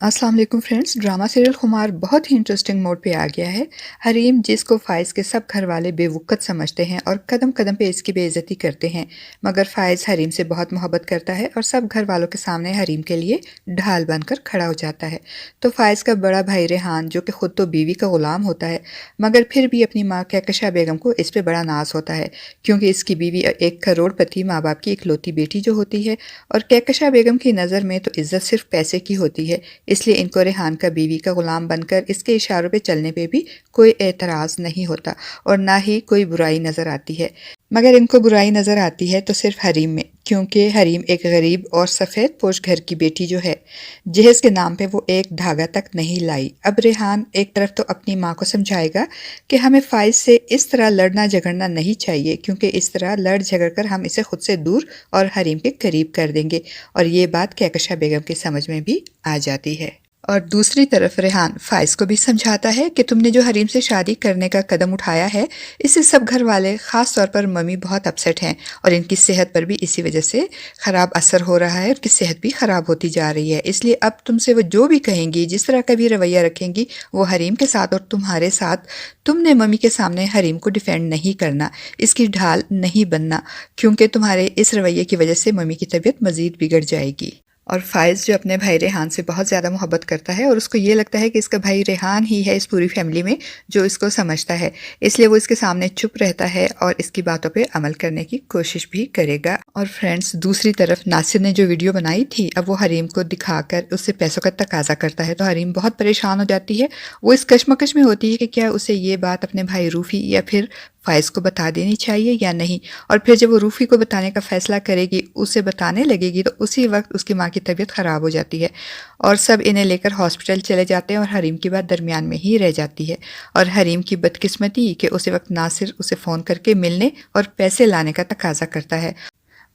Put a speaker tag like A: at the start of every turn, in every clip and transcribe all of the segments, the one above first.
A: अस्सलाम वालेकुम friends. Drama serial खुमार बहुत ही इंटरेस्टिंग मोड पे आ गया है। हरीम जिसको फ़ाइज़ के सब घर वाले बेवकूफ़ समझते हैं और कदम कदम पे इसकी बेइज्जती करते हैं, मगर फ़ाइज़ हरीम से बहुत मोहब्बत करता है और सब घर वालों के सामने हरीम के लिए ढाल बनकर खड़ा हो जाता है। तो फ़ाइज़ का बड़ा भाई रेहान, जो कि ख़ुद तो बीवी का ग़ुलाम होता है, मगर फिर भी अपनी माँ कहकशा बेगम को इस पे बड़ा नाज़ होता है, क्योंकि इसकी बीवी एक करोड़पति माँ बाप की इकलौती बेटी जो होती है, और कहकशा बेगम की नज़र में तो इज़्ज़त सिर्फ पैसे की होती है। इसलिए इनको रेहान का बीवी का ग़ुलाम बनकर इसके इशारों पे चलने पे भी कोई एतराज़ नहीं होता और ना ही कोई बुराई नज़र आती है। मगर इनको बुराई नज़र आती है तो सिर्फ हरीम में, क्योंकि हरीम एक गरीब और सफ़ेद पोश घर की बेटी जो है, जहेज़ के नाम पे वो एक धागा तक नहीं लाई। अब रेहान एक तरफ तो अपनी माँ को समझाएगा कि हमें फ़ाइज़ से इस तरह लड़ना झगड़ना नहीं चाहिए, क्योंकि इस तरह लड़ झगड़ कर हम इसे खुद से दूर और हरीम के करीब कर देंगे, और ये बात कहकशा बेगम की समझ में भी आ जाती है। और दूसरी तरफ रेहान फ़ाइज़ को भी समझाता है कि तुमने जो हरीम से शादी करने का कदम उठाया है, इससे सब घर वाले, ख़ास तौर पर मम्मी बहुत अपसेट हैं, और इनकी सेहत पर भी इसी वजह से ख़राब असर हो रहा है, उनकी सेहत भी ख़राब होती जा रही है। इसलिए अब तुमसे वो जो भी कहेंगी, जिस तरह का भी रवैया रखेंगी, वो हरीम के साथ और तुम्हारे साथ, तुमने मम्मी के सामने हरीम को डिफेंड नहीं करना, इसकी ढाल नहीं बनना, क्योंकि तुम्हारे इस रवैये की वजह से मम्मी की तबीयत मज़ीद बिगड़ जाएगी। और फ़ाइज़ जो अपने भाई रेहान से बहुत ज़्यादा मोहब्बत करता है, और उसको ये लगता है कि इसका भाई रेहान ही है इस पूरी फैमिली में जो इसको समझता है, इसलिए वो इसके सामने चुप रहता है और इसकी बातों पे अमल करने की कोशिश भी करेगा। और फ्रेंड्स, दूसरी तरफ नासिर ने जो वीडियो बनाई थी, अब वो हरीम को दिखाकर उससे पैसों का तकाजा करता है, तो हरीम बहुत परेशान हो जाती है। वो इस कश्मकश में होती है कि क्या उसे ये बात अपने भाई रूफ़ी या फिर फ़ाइज़ को बता देनी चाहिए या नहीं। और फिर जब वो रूफ़ी को बताने का फ़ैसला करेगी, उसे बताने लगेगी, तो उसी वक्त उसकी माँ की तबीयत ख़राब हो जाती है और सब इन्हें लेकर हॉस्पिटल चले जाते हैं, और हरीम की बात दरमियान में ही रह जाती है। और हरीम की बदकिस्मती कि उसी वक्त नासिर उसे फ़ोन करके मिलने और पैसे लाने का तकाजा करता है,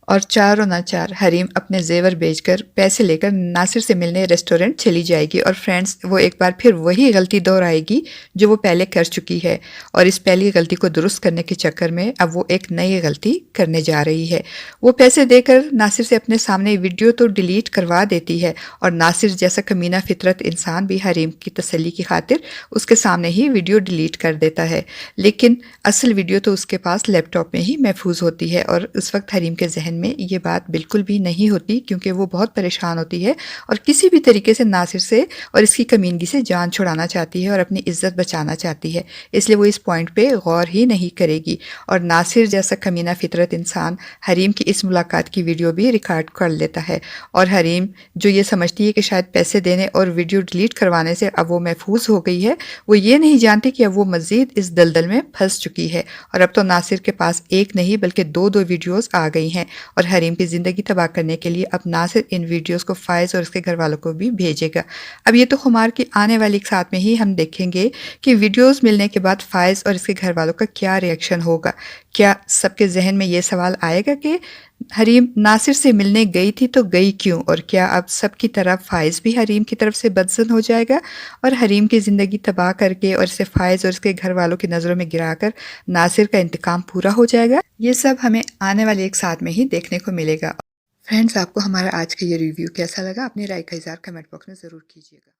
A: और चारों नाचार हरीम अपने जेवर बेचकर पैसे लेकर नासिर से मिलने रेस्टोरेंट चली जाएगी। और फ्रेंड्स, वो एक बार फिर वही गलती दोहराएगी जो वो पहले कर चुकी है, और इस पहली गलती को दुरुस्त करने के चक्कर में अब वो एक नई गलती करने जा रही है। वो पैसे देकर नासिर से अपने सामने वीडियो तो डिलीट करवा देती है, और नासिर जैसा कमीना फितरत इंसान भी हरीम की तसल्ली की खातिर उसके सामने ही वीडियो डिलीट कर देता है। लेकिन असल वीडियो तो उसके पास लैपटॉप में ही महफूज होती है, और उस वक्त हरीम के जहन में ये बात बिल्कुल भी नहीं होती, क्योंकि वो बहुत परेशान होती है और किसी भी तरीके से नासिर से और इसकी कमीनगी से जान छुड़ाना चाहती है और अपनी इज्जत बचाना चाहती है। इसलिए वो इस पॉइंट पे गौर ही नहीं करेगी, और नासिर जैसा कमीना फितरत इंसान हरीम की इस मुलाकात की वीडियो भी रिकॉर्ड कर लेता है। और हरीम जो ये समझती है कि शायद पैसे देने और वीडियो डिलीट करवाने से अब वो महफूज हो गई है, वो ये नहीं जानती कि अब वो मज़ीद इस दलदल में फंस चुकी है, और अब तो नासिर के पास एक नहीं बल्कि दो दो वीडियोस आ गई हैं, और हरीम की ज़िंदगी तबाह करने के लिए अब नासिर इन वीडियोस को फ़ाइज़ और उसके घर वालों को भी भेजेगा। अब ये तो खुमार की आने वाली एक साथ में ही हम देखेंगे कि वीडियोस मिलने के बाद फ़ाइज़ और इसके घर वालों का क्या रिएक्शन होगा। क्या सबके जहन में ये सवाल आएगा कि हरीम नासिर से मिलने गई थी तो गई क्यों, और क्या अब सबकी तरह फ़ाइज़ भी हरीम की तरफ से बदज़न हो जाएगा और हरीम की ज़िंदगी तबाह करके और इसे फ़ाइज़ और इसके घर वालों की नज़रों में गिराकर नासिर का इंतकाम पूरा हो जाएगा। ये सब हमें आने वाले एक साथ में ही देखने को मिलेगा। फ्रेंड्स, आपको हमारा आज का ये रिव्यू कैसा लगा? अपनी राय का इज़हार कमेंट बॉक्स में ज़रूर कीजिएगा।